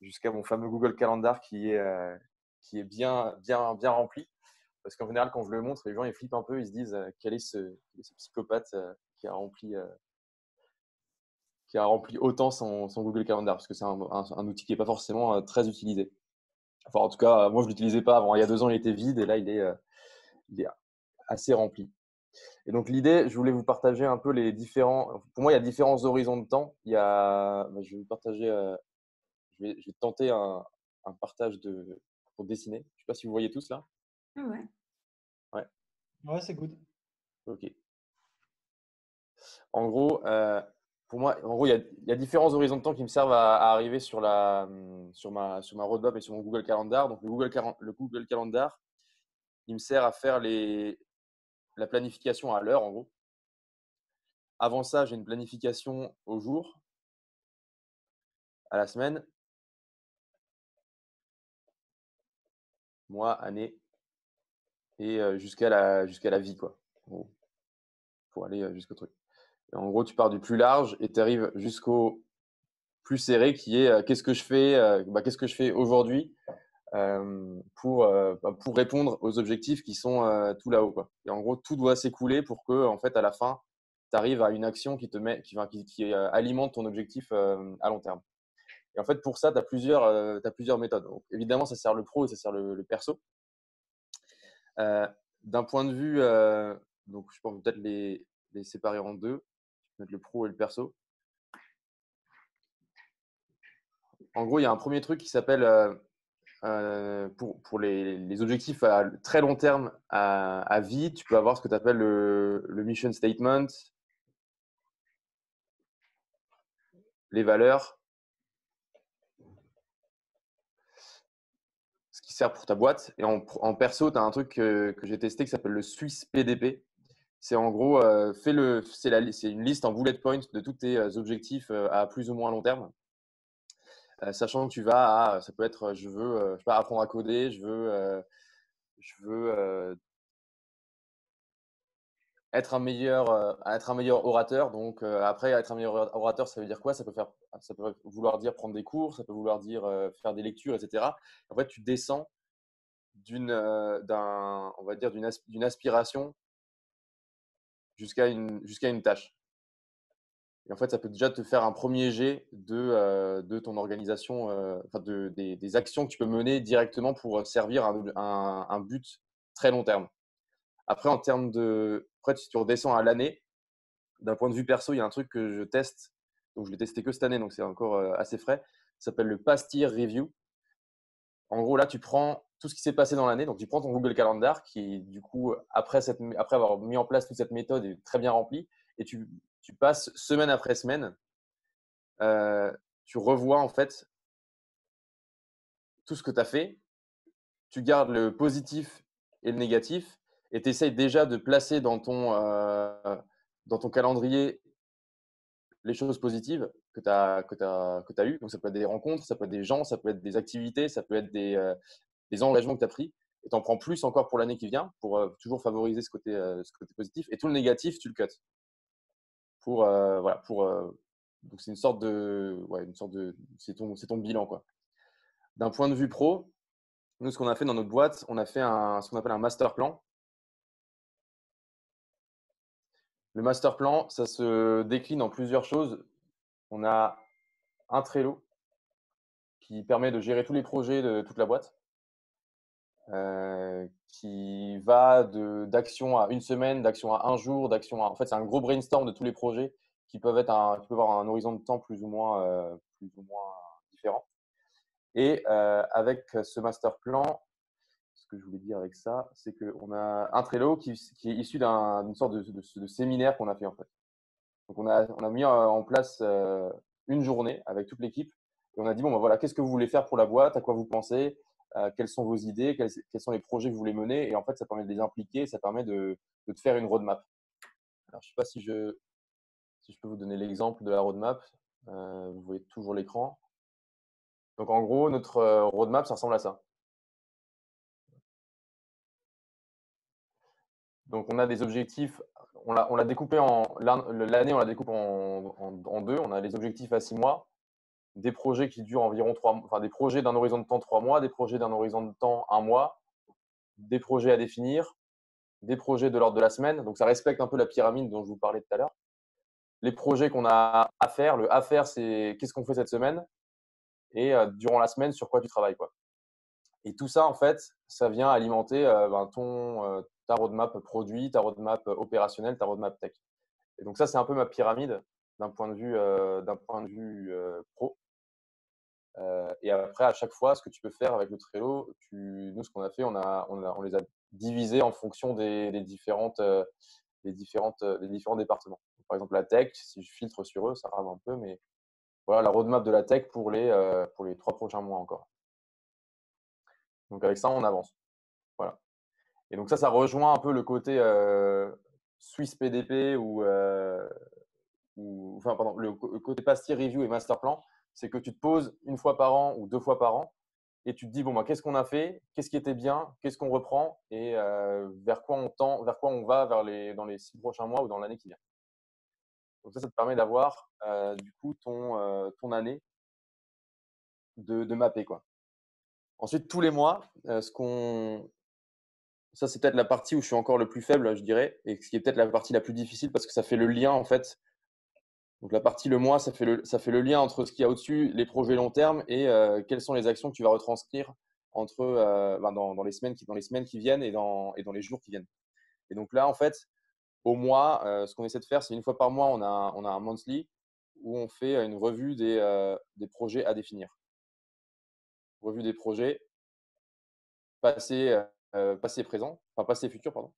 jusqu'à mon fameux Google Calendar qui est bien rempli. Parce qu'en général, quand je le montre, les gens ils flippent un peu, ils se disent quel est ce psychopathe qui a rempli autant son Google Calendar, parce que c'est un outil qui n'est pas forcément très utilisé. Enfin, en tout cas, moi je ne l'utilisais pas avant. Il y a 2 ans, il était vide et là, il est assez rempli. Et donc l'idée, je voulais vous partager un peu les différents. Pour moi, il y a différents horizons de temps. Je vais vous partager. Je vais tenter un partage pour dessiner. Je ne sais pas si vous voyez tous là. Ah ouais. Ouais. Ouais, c'est good. Ok. En gros, pour moi, en gros, il y a différents horizons de temps qui me servent à arriver sur ma roadmap et sur mon Google Calendar. Donc le Google Calendar, il me sert à faire la planification à l'heure, en gros. Avant ça, j'ai une planification au jour, à la semaine, mois, année, et jusqu'à la vie, quoi. En gros, pour aller jusqu'au truc. Et en gros, tu pars du plus large et tu arrives jusqu'au plus serré qui est qu'est-ce que je fais aujourd'hui pour répondre aux objectifs qui sont tout là-haut, quoi. Et en gros, tout doit s'écouler pour que, en fait, à la fin, tu arrives à une action qui alimente ton objectif à long terme. Et en fait, pour ça, tu as plusieurs méthodes. Donc, évidemment, ça sert le pro et ça sert le perso. D'un point de vue, donc je pense peut-être les séparer en deux, mettre le pro et le perso. En gros, il y a un premier truc qui s'appelle pour les objectifs à très long terme à vie, tu peux avoir ce que tu appelles le mission statement, les valeurs, ce qui sert pour ta boîte. Et en perso, tu as un truc que j'ai testé qui s'appelle le Swiss PDP. C'est en gros, c'est une liste en bullet point de tous tes objectifs à plus ou moins long terme. Sachant que ça peut être, je veux pas apprendre à coder, je veux être être un meilleur orateur. Donc après, être un meilleur orateur, ça veut dire quoi? Ça peut vouloir dire prendre des cours, ça peut vouloir dire faire des lectures, etc. En fait, tu descends on va dire d'une aspiration jusqu'à une tâche. Et en fait, ça peut déjà te faire un premier jet de ton organisation, des actions que tu peux mener directement pour servir un but très long terme. Après, si tu redescends à l'année, d'un point de vue perso, il y a un truc que je teste. Donc, je l'ai testé que cette année, donc c'est encore assez frais. Ça s'appelle le Past Year Review. En gros, là, tu prends tout ce qui s'est passé dans l'année. Donc, tu prends ton Google Calendar qui, du coup, après avoir mis en place toute cette méthode, est très bien rempli. Et tu passes semaine après semaine. Tu revois en fait tout ce que tu as fait. Tu gardes le positif et le négatif. Et tu essayes déjà de placer dans ton calendrier les choses positives que tu as eues. Donc, ça peut être des rencontres, ça peut être des gens, ça peut être des activités, ça peut être des engagements que tu as pris. Et tu en prends plus encore pour l'année qui vient pour toujours favoriser ce côté positif. Et tout le négatif, tu le cuts. Voilà, donc, c'est c'est ton bilan, quoi. D'un point de vue pro, nous, ce qu'on a fait dans notre boîte, on a fait ce qu'on appelle un master plan. Le master plan, ça se décline en plusieurs choses. On a un Trello qui permet de gérer tous les projets de toute la boîte, qui va d'action à une semaine, d'action à un jour, En fait, c'est un gros brainstorm de tous les projets qui peuvent avoir un horizon de temps plus ou moins différent. Et avec ce master plan, ce que je voulais dire avec ça, c'est qu'on a un Trello qui est issu d'une sorte de séminaire qu'on a fait en fait. Donc on a mis en place une journée avec toute l'équipe et on a dit bon ben voilà, qu'est-ce que vous voulez faire pour la boîte, à quoi vous pensez, quelles sont vos idées, quels sont les projets que vous voulez mener, et en fait ça permet de les impliquer, ça permet de te faire une roadmap. Alors je sais pas si je peux vous donner l'exemple de la roadmap. Vous voyez toujours l'écran. Donc en gros notre roadmap ça ressemble à ça. Donc, on a des objectifs, on l'a découpé l'année, on la découpe en deux. On a les objectifs à 6 mois, des projets qui durent environ 3 mois, enfin des projets d'un horizon de temps 3 mois, des projets d'un horizon de temps 1 mois, des projets à définir, des projets de l'ordre de la semaine. Donc ça respecte un peu la pyramide dont je vous parlais tout à l'heure. Les projets qu'on a à faire, le à faire, c'est qu'est-ce qu'on fait cette semaine et durant la semaine, sur quoi tu travailles, quoi. Et tout ça, en fait, ça vient alimenter ta roadmap produit, ta roadmap opérationnelle, ta roadmap tech. Et donc ça, c'est un peu ma pyramide d'un point de vue pro. Et après, à chaque fois, ce que tu peux faire avec le Trello, nous, ce qu'on a fait, on les a divisés en fonction des différents départements. Par exemple, la tech, si je filtre sur eux, ça rame un peu, mais voilà la roadmap de la tech pour les 3 prochains mois encore. Donc avec ça, on avance. Voilà. Et donc ça rejoint un peu le côté Swiss PDP enfin, pardon, le côté Pastille Review et Master Plan, c'est que tu te poses une fois par an ou 2 fois par an et tu te dis, bon, bah, qu'est-ce qu'on a fait, qu'est-ce qui était bien, qu'est-ce qu'on reprend et vers quoi on tend, vers quoi on va dans les 6 prochains mois ou dans l'année qui vient. Donc ça te permet d'avoir du coup ton année de mapper, quoi. Ensuite, tous les mois, ça c'est peut-être la partie où je suis encore le plus faible, je dirais, et ce qui est peut-être la partie la plus difficile parce que ça fait le lien en fait. Donc la partie le mois, ça fait le lien entre ce qu'il y a au-dessus, les projets long terme et quelles sont les actions que tu vas retranscrire dans les semaines qui viennent et dans les jours qui viennent. Et donc là, en fait, au mois, ce qu'on essaie de faire, c'est une fois par mois, on a un monthly où on fait une revue des projets à définir. Revue des projets passé, passé présent, enfin passé futur, pardon.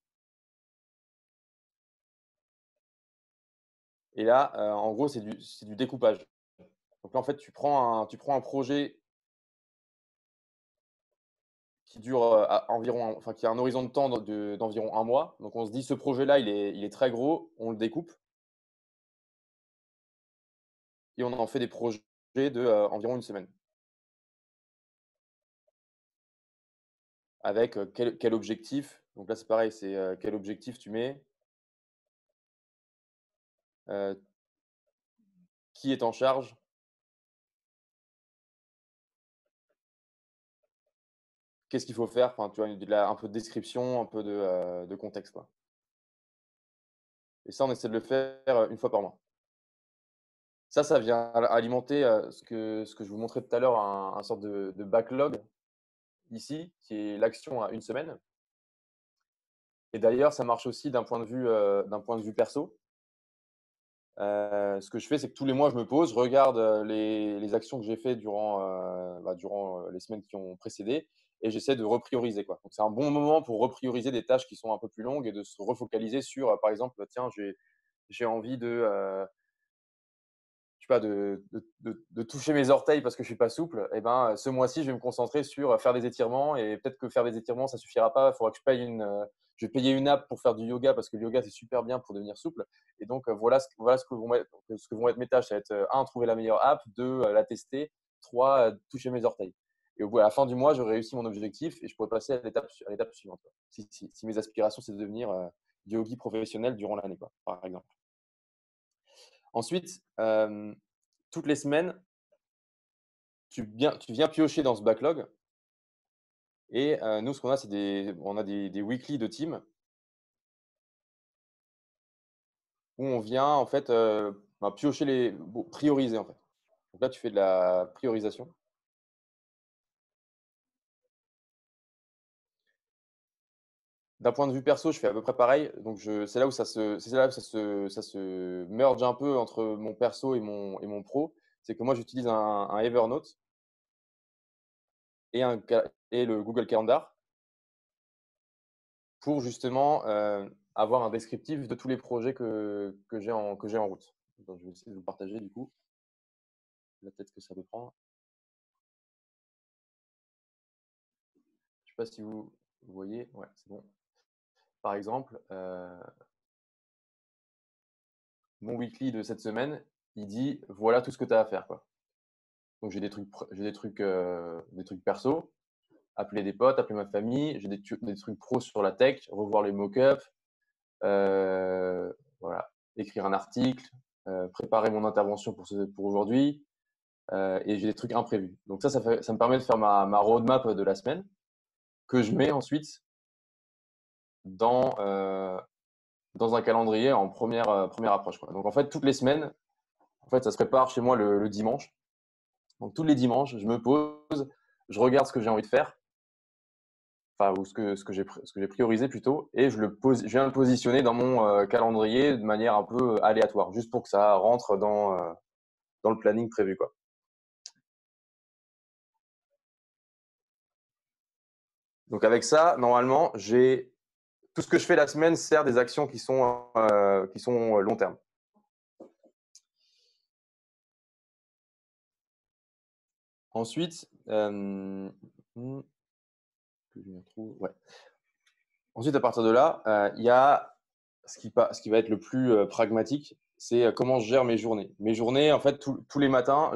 Et là, en gros, c'est du découpage. Donc là, en fait, tu prends un projet qui dure qui a un horizon de temps d'environ un mois. Donc on se dit, ce projet-là, il est très gros, on le découpe et on en fait des projets de environ une semaine. Avec quel objectif. Donc là, c'est pareil, c'est quel objectif tu mets, euh, qui est en charge, qu'est-ce qu'il faut faire. Enfin, tu vois, un peu de description, un peu de contexte, quoi. Et ça, on essaie de le faire une fois par mois. Ça vient alimenter ce que je vous montrais tout à l'heure, un sorte de backlog ici, qui est l'action à une semaine. Et d'ailleurs, ça marche aussi d'un point de vue perso. Ce que je fais, c'est que tous les mois, je me pose, je regarde les actions que j'ai fait durant les semaines qui ont précédé et j'essaie de reprioriser, quoi. Donc, c'est un bon moment pour reprioriser des tâches qui sont un peu plus longues et de se refocaliser sur, par exemple, tiens, j'ai envie je sais pas, de toucher mes orteils parce que je suis pas souple, et ben, ce mois-ci, je vais me concentrer sur faire des étirements et peut-être que faire des étirements, ça suffira pas. Il faudra que je vais payer une app pour faire du yoga parce que le yoga, c'est super bien pour devenir souple. Et donc, voilà ce que vont être mes tâches. Ça va être, un, trouver la meilleure app, deux, la tester, trois, toucher mes orteils. Et à la fin du mois, j'aurai réussi mon objectif et je pourrais passer à l'étape suivante, quoi. Si mes aspirations, c'est de devenir yogi professionnel durant l'année, quoi, par exemple. Ensuite, toutes les semaines, tu viens piocher dans ce backlog et nous, ce qu'on a, on a des weekly de team où on vient en fait piocher prioriser en fait. Donc là, tu fais de la priorisation. D'un point de vue perso, je fais à peu près pareil. Donc c'est là où ça se merge un peu entre mon perso et mon pro. C'est que moi, j'utilise un Evernote et le Google Calendar pour justement avoir un descriptif de tous les projets que j'ai en route. Donc, je vais essayer de vous partager du coup la tête que ça peut prendre. Je ne sais pas si vous voyez. Ouais, c'est bon. Par exemple, mon weekly de cette semaine, il dit voilà tout ce que tu as à faire, quoi. Donc des trucs perso, appeler des potes, appeler ma famille, j'ai des trucs pro sur la tech, revoir les mock-ups, voilà, écrire un article, préparer mon intervention pour aujourd'hui, et j'ai des trucs imprévus. Donc ça me permet de faire ma roadmap de la semaine que je mets ensuite dans, dans un calendrier en première approche, quoi. Donc en fait, toutes les semaines, en fait, ça se prépare chez moi le dimanche. Donc tous les dimanches, je me pose, je regarde ce que j'ai envie de faire, enfin, ou ce que j'ai priorisé plutôt, et je viens le positionner dans mon calendrier de manière un peu aléatoire, juste pour que ça rentre dans le planning prévu, quoi. Donc avec ça, normalement, tout ce que je fais la semaine sert des actions qui sont long terme. Ensuite, que je me retrouve, ouais. Ensuite, à partir de là, il y a ce qui va être le plus pragmatique, c'est comment je gère mes journées. Mes journées, en fait, tous les matins,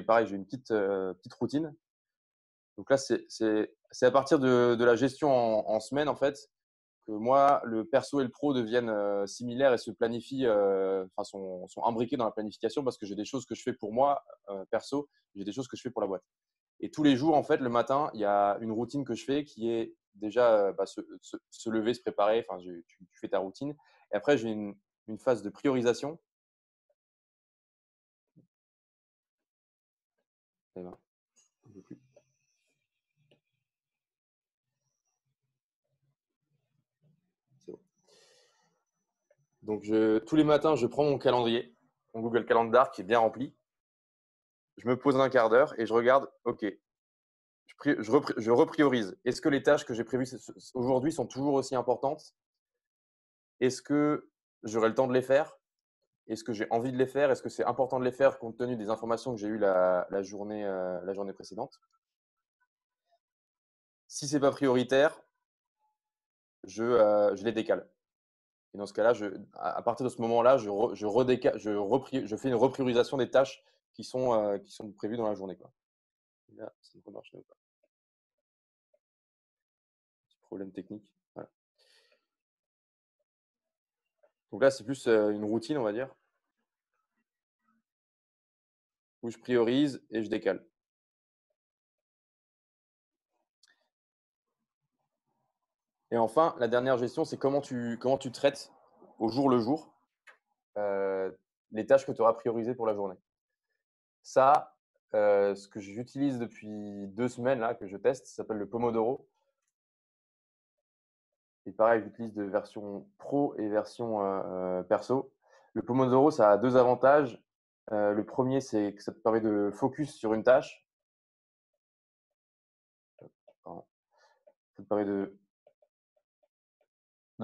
pareil, j'ai une petite routine. Donc là, c'est à partir de la gestion en semaine, en fait, que moi, le perso et le pro deviennent similaires et se planifient, enfin, sont imbriqués dans la planification parce que j'ai des choses que je fais pour moi, perso, j'ai des choses que je fais pour la boîte. Et tous les jours, en fait, le matin, il y a une routine que je fais qui est déjà bah, se lever, se préparer. Enfin, tu fais ta routine. Et après, j'ai une phase de priorisation. Eh ben, je veux plus. C'est bon. Donc, tous les matins, je prends mon calendrier, mon Google Calendar qui est bien rempli. Je me pose un quart d'heure et je regarde, OK, je repriorise. Est-ce que les tâches que j'ai prévues aujourd'hui sont toujours aussi importantes? Est-ce que j'aurai le temps de les faire? Est-ce que j'ai envie de les faire? Est-ce que c'est important de les faire compte tenu des informations que j'ai eues la journée précédente? Si c'est pas prioritaire, je les décale. Et dans ce cas-là, à partir de ce moment-là, je fais une repriorisation des tâches qui sont prévues dans la journée, quoi. Et là, ça ne remarche pas. Petit problème technique. Voilà. Donc là, c'est plus une routine, on va dire, où je priorise et je décale. Et enfin, la dernière gestion, c'est comment tu traites au jour le jour euh, les tâches que tu auras priorisées pour la journée. Ça, ce que j'utilise depuis 2 semaines, là, que je teste, ça s'appelle le Pomodoro. Et pareil, j'utilise de version pro et version perso. Le Pomodoro, ça a 2 avantages. Le premier, c'est que ça te permet de focus sur une tâche. Pardon. Ça te permet de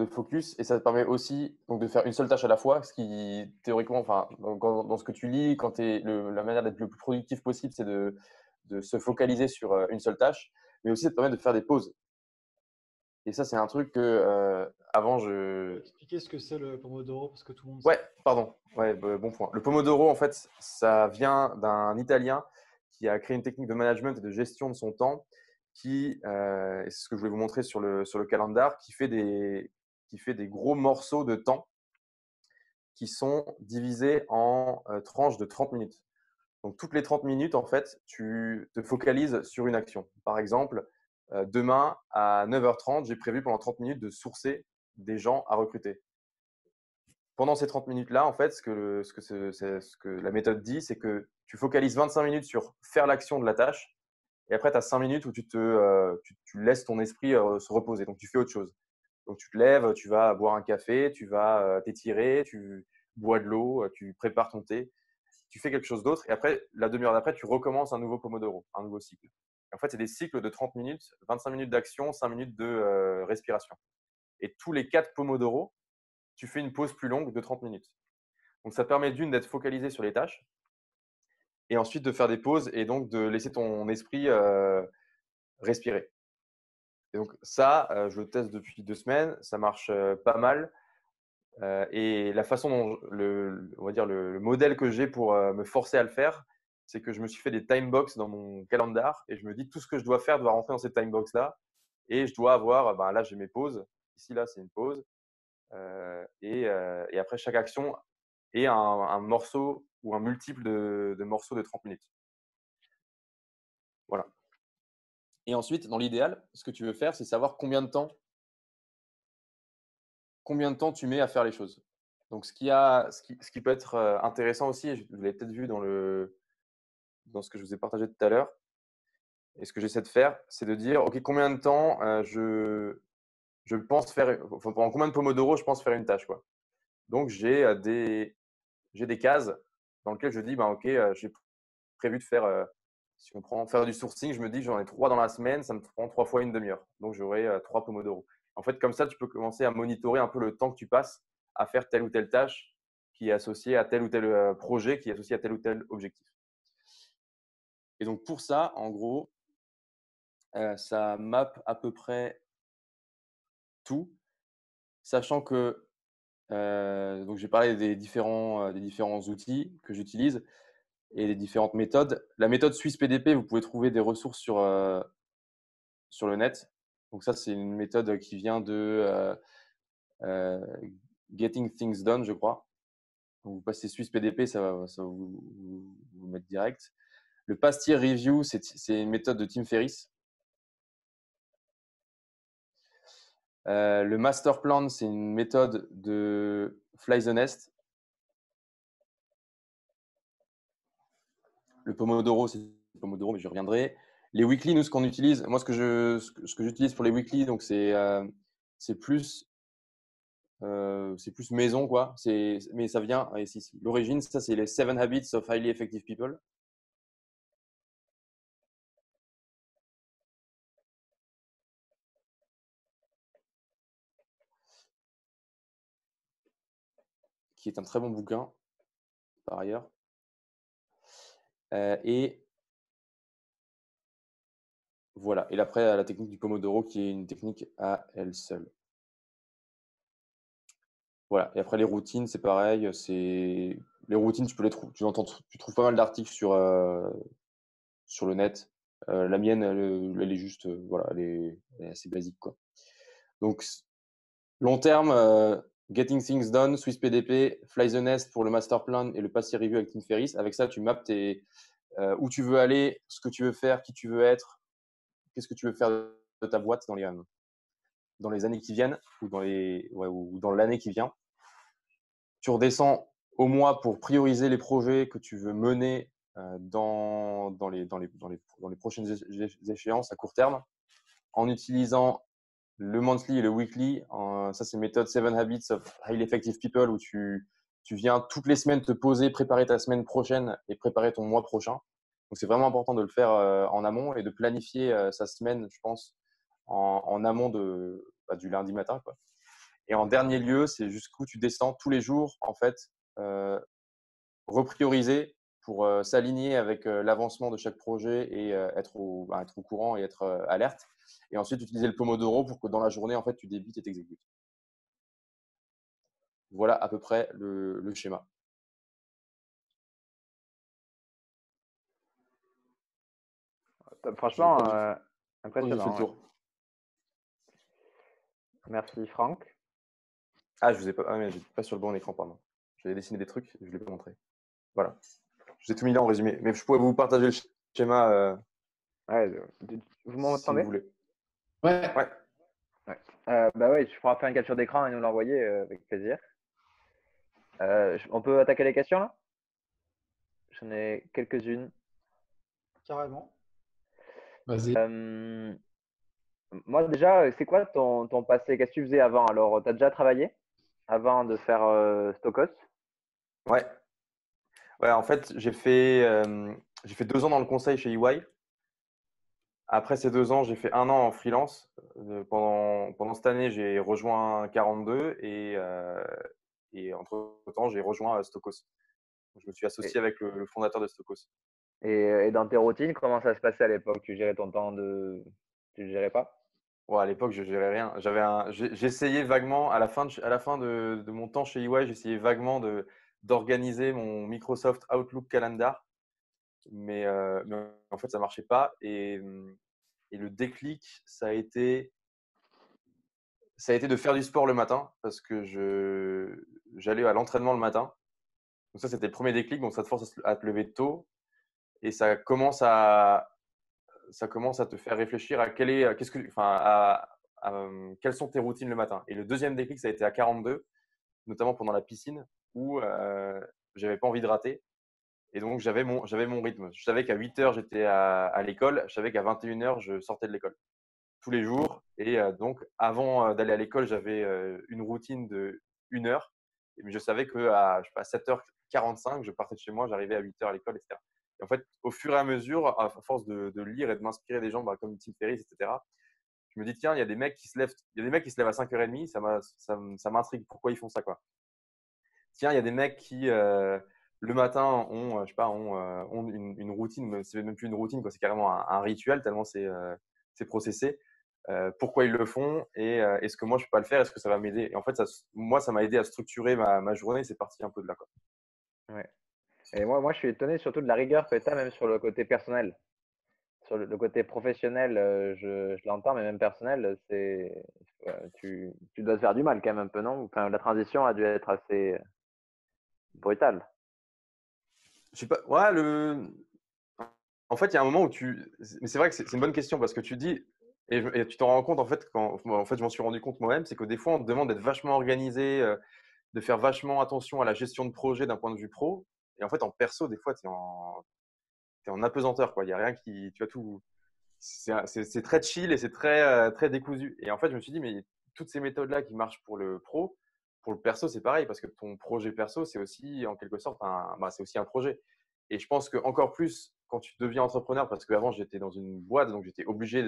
focus et ça te permet aussi donc de faire une seule tâche à la fois, ce qui théoriquement, enfin, dans ce que tu lis, la manière d'être le plus productif possible, c'est de se focaliser sur une seule tâche, mais aussi ça te permet de faire des pauses. Et ça, c'est un truc que avant je. Expliquer ce que c'est le Pomodoro parce que tout le monde sait. Ouais, pardon. Ouais, bon point. Le Pomodoro, en fait, ça vient d'un Italien qui a créé une technique de management et de gestion de son temps et c'est ce que je voulais vous montrer sur le calendar, qui fait des gros morceaux de temps qui sont divisés en tranches de 30 minutes. Donc, toutes les 30 minutes, en fait, tu te focalises sur une action. Par exemple, demain à 9h30, j'ai prévu pendant 30 minutes de sourcer des gens à recruter. Pendant ces 30 minutes-là, en fait, ce que la méthode dit, c'est que tu focalises 25 minutes sur faire l'action de la tâche et après, tu as 5 minutes où tu laisses ton esprit se reposer. Donc, tu fais autre chose. Donc, tu te lèves, tu vas boire un café, tu vas t'étirer, tu bois de l'eau, tu prépares ton thé, tu fais quelque chose d'autre et après, la demi-heure d'après, tu recommences un nouveau Pomodoro, un nouveau cycle. Et en fait, c'est des cycles de 30 minutes, 25 minutes d'action, 5 minutes de respiration. Et tous les 4 Pomodoro, tu fais une pause plus longue de 30 minutes. Donc, ça te permet d'être focalisé sur les tâches et ensuite de faire des pauses et donc de laisser ton esprit respirer. Et donc, ça, je le teste depuis 2 semaines, ça marche pas mal. Et la façon dont on va dire le modèle que j'ai pour me forcer à le faire, c'est que je me suis fait des time box dans mon calendar et je me dis tout ce que je dois faire doit rentrer dans cette time box là et je dois avoir, ben là j'ai mes pauses, ici là c'est une pause et après chaque action est un morceau ou un multiple de morceaux de 30 minutes. Et ensuite, dans l'idéal, ce que tu veux faire, c'est savoir combien de temps tu mets à faire les choses. Donc, ce qui peut être intéressant aussi, et vous l'avez peut-être vu dans ce que je vous ai partagé tout à l'heure, et ce que j'essaie de faire, c'est de dire, OK, combien de temps je pense faire, enfin, pendant combien de Pomodoro je pense faire une tâche, quoi. Donc, j'ai des cases dans lesquelles je dis, ben, OK, j'ai prévu de faire, si on prend faire du sourcing, je me dis, j'en ai 3 dans la semaine, ça me prend 3 fois une demi-heure. Donc, j'aurai 3 Pomodoro. En fait, comme ça, tu peux commencer à monitorer un peu le temps que tu passes à faire telle ou telle tâche qui est associée à tel ou tel projet, qui est associé à tel ou tel objectif. Et donc, pour ça, en gros, ça map à peu près tout, sachant que donc j'ai parlé des différents outils que j'utilise et les différentes méthodes. La méthode Swiss PDP, vous pouvez trouver des ressources sur le net. Donc ça, c'est une méthode qui vient de euh, Getting Things Done, je crois. Donc vous passez Swiss PDP, ça va vous mettre direct. Le Past Year Review, c'est une méthode de Tim Ferriss. Le Master Plan, c'est une méthode de Fly the Nest. Le Pomodoro, c'est le Pomodoro, mais j'y reviendrai. Les weekly, nous, ce qu'on utilise, moi, ce que j'utilise pour les weekly, donc c'est plus maison, quoi. Mais ça vient, l'origine, ça, c'est les 7 Habits of Highly Effective People. Qui est un très bon bouquin, par ailleurs. Et voilà. Et après, la technique du Pomodoro, qui est une technique à elle seule. Voilà. Et après, les routines, c'est pareil. Les routines, tu peux les trouver. Tu trouves pas mal d'articles sur le net. La mienne, elle est juste, voilà, elle est assez basique, quoi. Donc, long terme, Getting Things Done, Swiss PDP, Fly the Nest pour le master plan et le Past Year Review avec Tim Ferriss. Avec ça, tu maps où tu veux aller, ce que tu veux faire, qui tu veux être, qu'est-ce que tu veux faire de ta boîte dans les années qui viennent ou dans l'année qui vient. Tu redescends au mois pour prioriser les projets que tu veux mener dans les prochaines échéances à court terme en utilisant le monthly et le weekly. Ça, c'est méthode 7 Habits of Highly Effective People où tu viens toutes les semaines te poser, préparer ta semaine prochaine et préparer ton mois prochain. Donc, c'est vraiment important de le faire en amont et de planifier sa semaine, je pense, en amont du lundi matin, quoi. Et en dernier lieu, c'est jusqu'où tu descends tous les jours, en fait, reprioriser pour s'aligner avec l'avancement de chaque projet et être au courant et être alerte. Et ensuite, utiliser le Pomodoro pour que dans la journée, en fait, tu débites et t'exécutes. Voilà à peu près le schéma. Franchement, Je fais impressionnant. le tour. Merci Franck. Ah, je vous ai pas, j'étais pas sur le bon écran, pardon. J'avais dessiné des trucs, je ne l'ai pas montré. Voilà. Je vous ai tout mis là en résumé. Mais je pourrais vous partager le schéma Ouais, vous si m'entendez? vous voulez. Ouais. Ouais. Bah ouais, je pourrais faire une capture d'écran et nous l'envoyer avec plaisir. On peut attaquer les questions là? J'en ai quelques-unes. Carrément. Vas-y. Moi déjà, c'est quoi ton passé? Qu'est-ce que tu faisais avant? Alors, tu as déjà travaillé avant de faire Stokos? Ouais. Ouais, en fait, j'ai fait 2 ans dans le conseil chez EY. Après ces 2 ans, j'ai fait 1 an en freelance. Pendant cette année, j'ai rejoint 42 et entre-temps, j'ai rejoint Stokos. Je me suis associé avec le fondateur de Stokos. Et dans tes routines, comment ça se passait à l'époque? Tu gérais ton temps Tu le gérais pas? Ouais, à l'époque, je gérais rien. J'essayais vaguement, à la fin de mon temps chez EY, j'essayais vaguement d'organiser mon Microsoft Outlook Calendar. Mais en fait, ça marchait pas. Et le déclic, ça a été de faire du sport le matin parce que j'allais à l'entraînement le matin. Donc ça, c'était le premier déclic. Donc ça te force à te lever tôt et ça commence à ça commence à te faire réfléchir à quelles sont tes routines le matin. Et le deuxième déclic, ça a été à 42, notamment pendant la piscine, où j'avais pas envie de rater. Et donc, j'avais mon rythme. Je savais qu'à 8 heures, j'étais à l'école. Je savais qu'à 21 heures, je sortais de l'école tous les jours. Et donc, avant d'aller à l'école, j'avais une routine de 1 heure. Mais je savais qu'à 7h45, je partais de chez moi, j'arrivais à 8 heures à l'école, etc. Et en fait, au fur et à mesure, à force de lire et de m'inspirer des gens comme Tim Ferriss, etc., je me dis, tiens, il y a des mecs qui se lèvent à 5h30, ça m'intrigue. Pourquoi ils font ça, quoi? Tiens, il y a des mecs qui, le matin, ont une routine, c'est même plus une routine, quoi, c'est carrément un rituel, tellement c'est processé. Pourquoi ils le font et est-ce que moi, je peux pas le faire? Est-ce que ça va m'aider? Et en fait, moi, ça m'a aidé à structurer ma journée. C'est parti un peu de là, quoi. Ouais. Et moi, je suis étonné surtout de la rigueur que tu as même sur le côté personnel. Sur le côté professionnel, je l'entends, mais même personnel, tu dois te faire du mal quand même un peu, non? Enfin, la transition a dû être assez brutale. Je sais pas. Ouais, en fait, il y a un moment où mais c'est vrai que c'est une bonne question parce que tu dis et tu t'en rends compte en fait je m'en suis rendu compte moi-même, c'est que des fois on te demande d'être vachement organisé, de faire vachement attention à la gestion de projet d'un point de vue pro, et en fait en perso des fois t'es en apesanteur, quoi. Il y a rien qui, tu as tout. C'est très chill et c'est très décousu. Et en fait, je me suis dit, mais toutes ces méthodes-là qui marchent pour le pro, pour le perso, c'est pareil, parce que ton projet perso, c'est aussi en quelque sorte c'est aussi un projet. Et je pense que encore plus quand tu deviens entrepreneur, parce qu'avant j'étais dans une boîte, donc j'étais obligé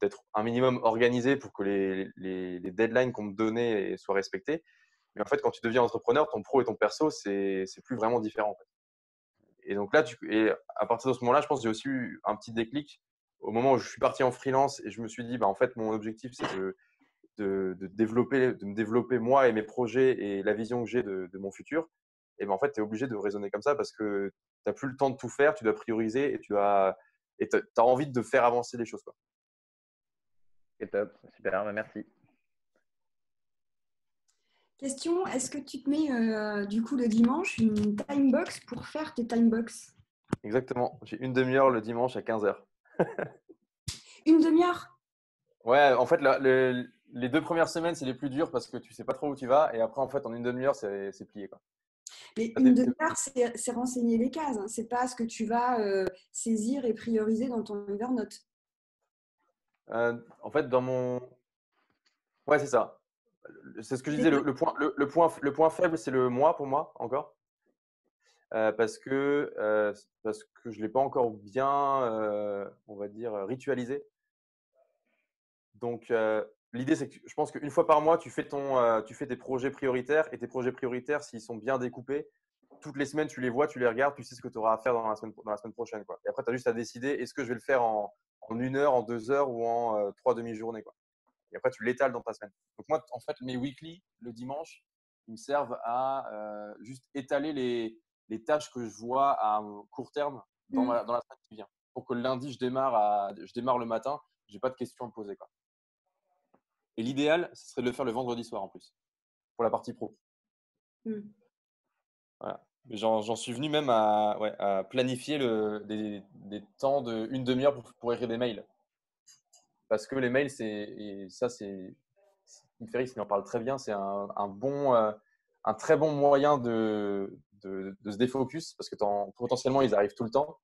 d'être un minimum organisé pour que les deadlines qu'on me donnait soient respectés. Mais en fait, quand tu deviens entrepreneur, ton pro et ton perso, c'est plus vraiment différent, en fait. Et donc là, et à partir de ce moment-là, je pense que j'ai aussi eu un petit déclic au moment où je suis parti en freelance et je me suis dit, en fait, mon objectif, c'est de me développer moi et mes projets et la vision que j'ai de mon futur. Et en fait, tu es obligé de raisonner comme ça parce que tu n'as plus le temps de tout faire, tu dois prioriser et tu as envie de faire avancer les choses, quoi. C'est top, super, merci. Question, est-ce que tu te mets du coup le dimanche une time box pour faire tes time box? Exactement. J'ai une demi-heure le dimanche à 15h. Une demi-heure? Ouais, en fait, les 2 premières semaines, c'est les plus dures parce que tu sais pas trop où tu vas. Et après, en fait, en une demi-heure, c'est plié, quoi. Mais une demi-heure, c'est renseigner les cases. Hein. C'est pas ce que tu vas saisir et prioriser dans ton Evernote. En fait, ouais, c'est ça. C'est ce que je disais. Le point faible, c'est le moi pour moi, encore. Parce que je ne l'ai pas encore bien, on va dire, ritualisé. Donc, l'idée, c'est que je pense qu'une fois par mois, tu fais tes projets prioritaires. Et tes projets prioritaires, s'ils sont bien découpés, toutes les semaines, tu les vois, tu les regardes, tu sais ce que tu auras à faire dans la semaine prochaine, quoi. Et après, tu as juste à décider, est-ce que je vais le faire en 1 heure, en 2 heures ou en 3 demi-journées, quoi. Et après, tu l'étales dans ta semaine. Donc moi, en fait, mes weekly, le dimanche, ils me servent à juste étaler les tâches que je vois à court terme dans la semaine qui vient. Pour que le lundi, je démarre le matin, je n'ai pas de questions à me poser, quoi. Et l'idéal, ce serait de le faire le vendredi soir en plus, pour la partie pro. Voilà. Mais j'en suis venu même à planifier des temps de une demi-heure pour écrire des mails. Parce que les mails, Tim Ferriss, il en parle très bien, c'est un très bon moyen de se défocus parce que potentiellement, ils arrivent tout le temps.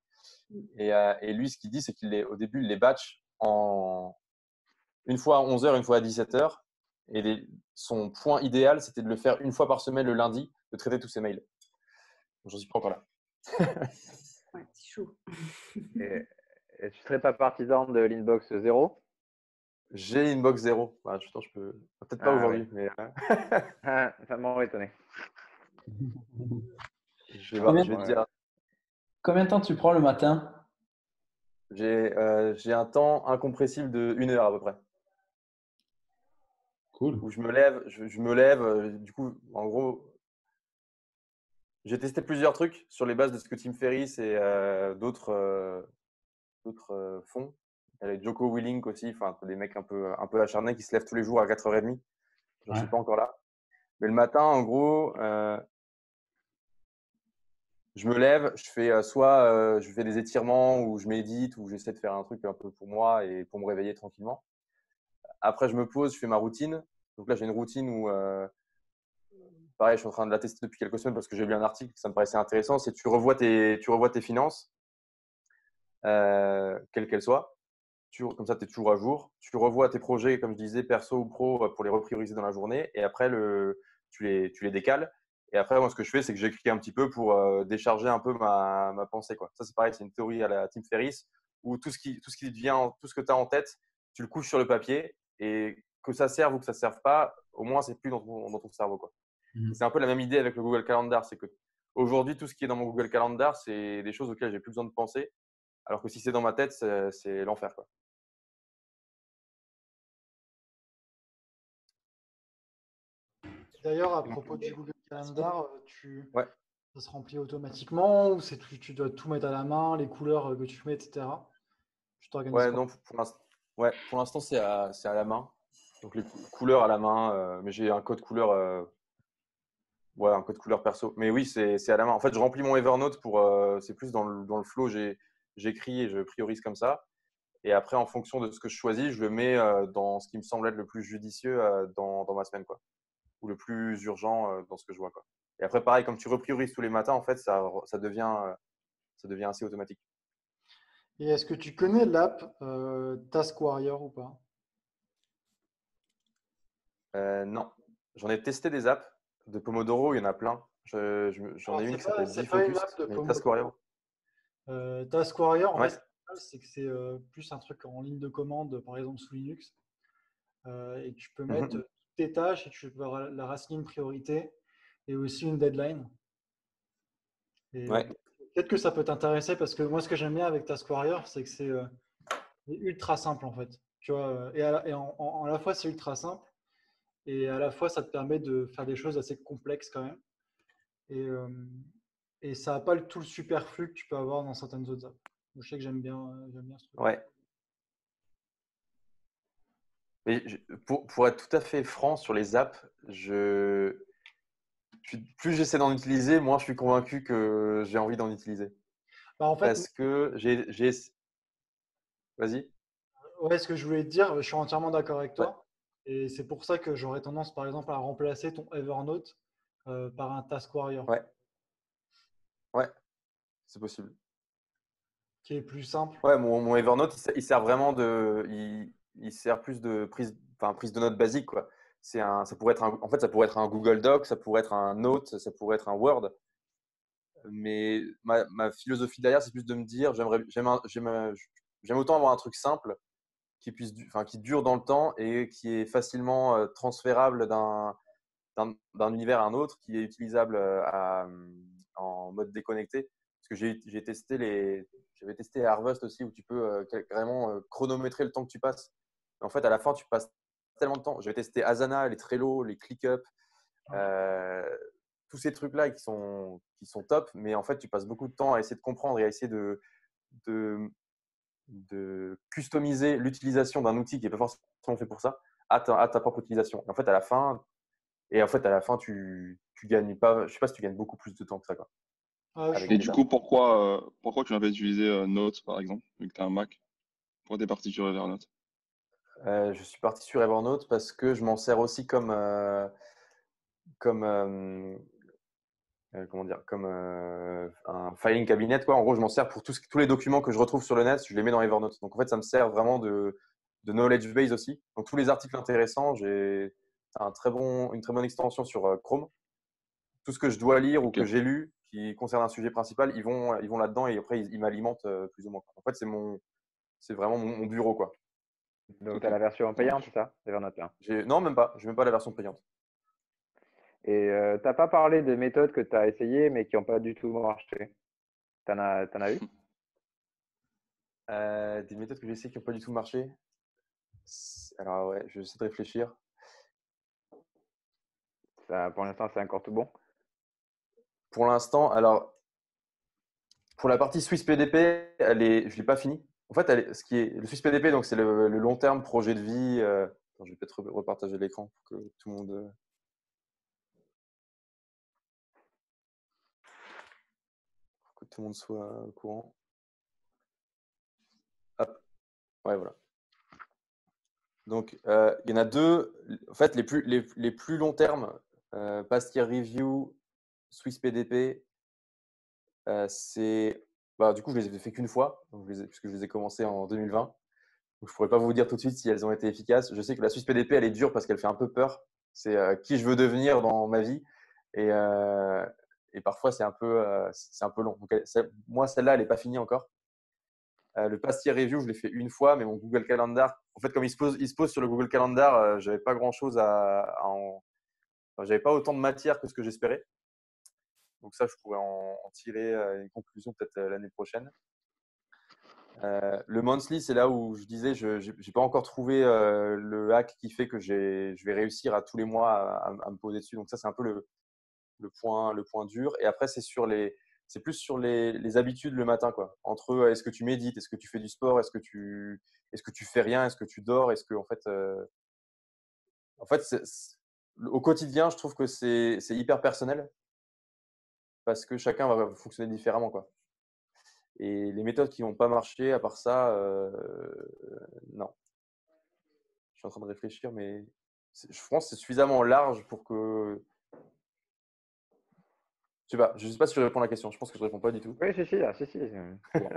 Et lui, ce qu'il dit, c'est qu'au début, il les batch une fois à 11h, une fois à 17h. Et son point idéal, c'était de le faire une fois par semaine le lundi, de traiter tous ses mails. J'en suis pas encore là. Ouais, c'est chaud. Et tu ne serais pas partisan de l'inbox 0? J'ai une box 0. Je peux. Peut-être pas aujourd'hui, mais. Ça m'aurait étonné. Je vais te dire. Combien de temps tu prends le matin? J'ai un temps incompressible de 1 heure à peu près. Cool. Où je me lève, du coup, en gros, j'ai testé plusieurs trucs sur les bases de ce que Tim Ferriss et d'autres font. Il y a les Jocko Willink aussi, enfin des mecs un peu acharnés qui se lèvent tous les jours à 4h30. Je ne suis pas encore là. Mais le matin, en gros, je me lève, je fais soit je fais des étirements ou je médite ou j'essaie de faire un truc un peu pour moi et pour me réveiller tranquillement. Après, je me pose, je fais ma routine. Donc là, j'ai une routine où, pareil, je suis en train de la tester depuis quelques semaines parce que j'ai lu un article, ça me paraissait intéressant. C'est tu revois tes finances, quelles qu'elles soient. Comme ça, tu es toujours à jour. Tu revois tes projets, comme je disais, perso ou pro, pour les reprioriser dans la journée. Et après, tu les décales. Et après, moi, ce que je fais, c'est que j'écris un petit peu pour décharger un peu ma pensée, quoi. Ça, c'est pareil, c'est une théorie à la Tim Ferriss où tout ce qui te vient, tout ce que tu as en tête, tu le couches sur le papier et que ça serve ou que ça ne serve pas, au moins, c'est plus dans ton cerveau, quoi. Et c'est un peu la même idée avec le Google Calendar. C'est que aujourd'hui, tout ce qui est dans mon Google Calendar, c'est des choses auxquelles j'ai plus besoin de penser. Alors que si c'est dans ma tête, c'est l'enfer, quoi. D'ailleurs, à propos du Google Calendar, Ouais. ça se remplit automatiquement ou tu dois tout mettre à la main, les couleurs que tu mets, etc. Tu t'organises Ouais, quoi? non, pour l'instant, c'est à la main. Donc les couleurs à la main, mais j'ai un code couleur, un code couleur perso. Mais oui, c'est à la main. En fait, je remplis mon Evernote c'est plus dans le flow, j'écris et je priorise comme ça. Et après, en fonction de ce que je choisis, je le mets dans ce qui me semble être le plus judicieux dans ma semaine, quoi. Ou le plus urgent dans ce que je vois, quoi. Et après, pareil, comme tu repriorises tous les matins, en fait, ça devient assez automatique. Et est-ce que tu connais l'app Task Warrior ou pas? Non, j'en ai testé des apps. De Pomodoro, il y en a plein. J'en Alors, ai une qui s'appelle c'est pas une Defocus, app de mais Task Pomodoro. Warrior. Task Warrior, en fait, Ouais. c'est que c'est plus un truc en ligne de commande, par exemple sous Linux. Et tu peux mettre Mhm. toutes tes tâches et tu peux la raciner une priorité et aussi une deadline. Et Ouais. peut-être que ça peut t'intéresser parce que moi, ce que j'aime bien avec Task Warrior, c'est que c'est ultra simple en fait. Tu vois, à la fois, c'est ultra simple et à la fois, ça te permet de faire des choses assez complexes quand même. Et, euh, et ça n'a pas tout le superflu que tu peux avoir dans certaines autres apps. Donc, je sais que j'aime bien ce truc. Ouais. Mais pour être tout à fait franc sur les apps, plus j'essaie d'en utiliser, moins je suis convaincu que j'ai envie d'en utiliser. Bah, en fait, Parce que Vas-y. ouais, ce que je voulais te dire, je suis entièrement d'accord avec Ouais. toi. Et c'est pour ça que j'aurais tendance, par exemple, à remplacer ton Evernote par un Task Warrior, Ouais. Ouais. C'est possible. qui est plus simple. Ouais, mon Evernote, il sert vraiment il sert plus de prise de notes basique, quoi. Ça pourrait être en fait, ça pourrait être un Google Doc, ça pourrait être un Note, ça pourrait être un Word. Mais ma philosophie derrière, c'est plus de me dire, j'aime autant avoir un truc simple qui dure dans le temps et qui est facilement transférable d'un univers à un autre, qui est utilisable en mode déconnecté. Parce que j'avais testé Harvest aussi, où tu peux vraiment chronométrer le temps que tu passes. Mais en fait, à la fin, tu passes tellement de temps. J'avais testé Asana, les Trello, les ClickUp, euh, tous ces trucs-là qui sont top, mais en fait, tu passes beaucoup de temps à essayer de comprendre et à essayer de, de customiser l'utilisation d'un outil qui n'est pas forcément fait pour ça à ta propre utilisation. Et en fait, à la fin, tu gagnes pas. Je sais pas si tu gagnes beaucoup plus de temps que ça, quoi, Ah, avec Et des du apps. coup, pourquoi tu n'as pas utilisé Notes, par exemple, vu que tu as un Mac? Pourquoi tu es parti sur Evernote? Je suis parti sur Evernote parce que je m'en sers aussi comme comment dire, comme un filing cabinet, quoi. En gros, je m'en sers pour tous les documents que je retrouve sur le net, je les mets dans Evernote. Donc en fait, ça me sert vraiment de knowledge base aussi. Donc tous les articles intéressants, j'ai une très bonne extension sur Chrome. Tout ce que je dois lire ou Ok. que j'ai lu qui concerne un sujet principal, ils vont là-dedans et après ils m'alimentent plus ou moins. En fait, c'est vraiment mon bureau, quoi. Donc, tu as Ok. la version Ça payante, marche. c'est ça, Evernote là. Non, même pas. Je n'ai même pas la version payante. Et tu n'as pas parlé des méthodes que tu as essayées, mais qui n'ont pas du tout marché. T'en as eu? Des méthodes que j'ai essayées qui n'ont pas du tout marché. Alors ouais, je vais essayer de réfléchir. Ça, pour l'instant, c'est encore tout bon. Pour l'instant, alors pour la partie Swiss PDP, je l'ai pas fini. En fait, le Swiss PDP, donc c'est le long terme projet de vie. Attends, je vais peut-être repartager l'écran pour que tout le monde. que tout le monde soit au courant. Hop. Ouais, voilà. Donc, il y en a deux. En fait, les plus longs termes, Past Year Review, Swiss PDP, c'est. Bah, du coup, je les ai fait qu'une fois, puisque je les ai commencés en 2020. Donc, je ne pourrais pas vous dire tout de suite si elles ont été efficaces. Je sais que la Swiss PDP, elle est dure parce qu'elle fait un peu peur. C'est qui je veux devenir dans ma vie. Et parfois, c'est un peu long. Donc, moi, celle-là, elle n'est pas finie encore. Le Past Year Review, je l'ai fait une fois, mais mon Google Calendar, en fait, comme il se pose sur le Google Calendar, j'avais pas grand-chose enfin, j'avais pas autant de matière que ce que j'espérais. Donc ça, je pourrais en tirer une conclusion peut-être l'année prochaine. Le monthly, c'est là où je disais, je n'ai pas encore trouvé le hack qui fait que je vais réussir à tous les mois à me poser dessus. Donc ça, c'est un peu le point dur. Et après, c'est plus sur les habitudes le matin, quoi. Entre est-ce que tu médites, est-ce que tu fais du sport, est-ce que tu fais rien, est-ce que tu dors, est-ce que en fait au quotidien, je trouve que c'est hyper personnel parce que chacun va fonctionner différemment, quoi. Et les méthodes qui vont pas marcher, à part ça, non. Je suis en train de réfléchir, mais je pense que c'est suffisamment large pour que. Je sais pas si je réponds à la question. Je pense que je réponds pas du tout. Oui, si, si, c'est bon.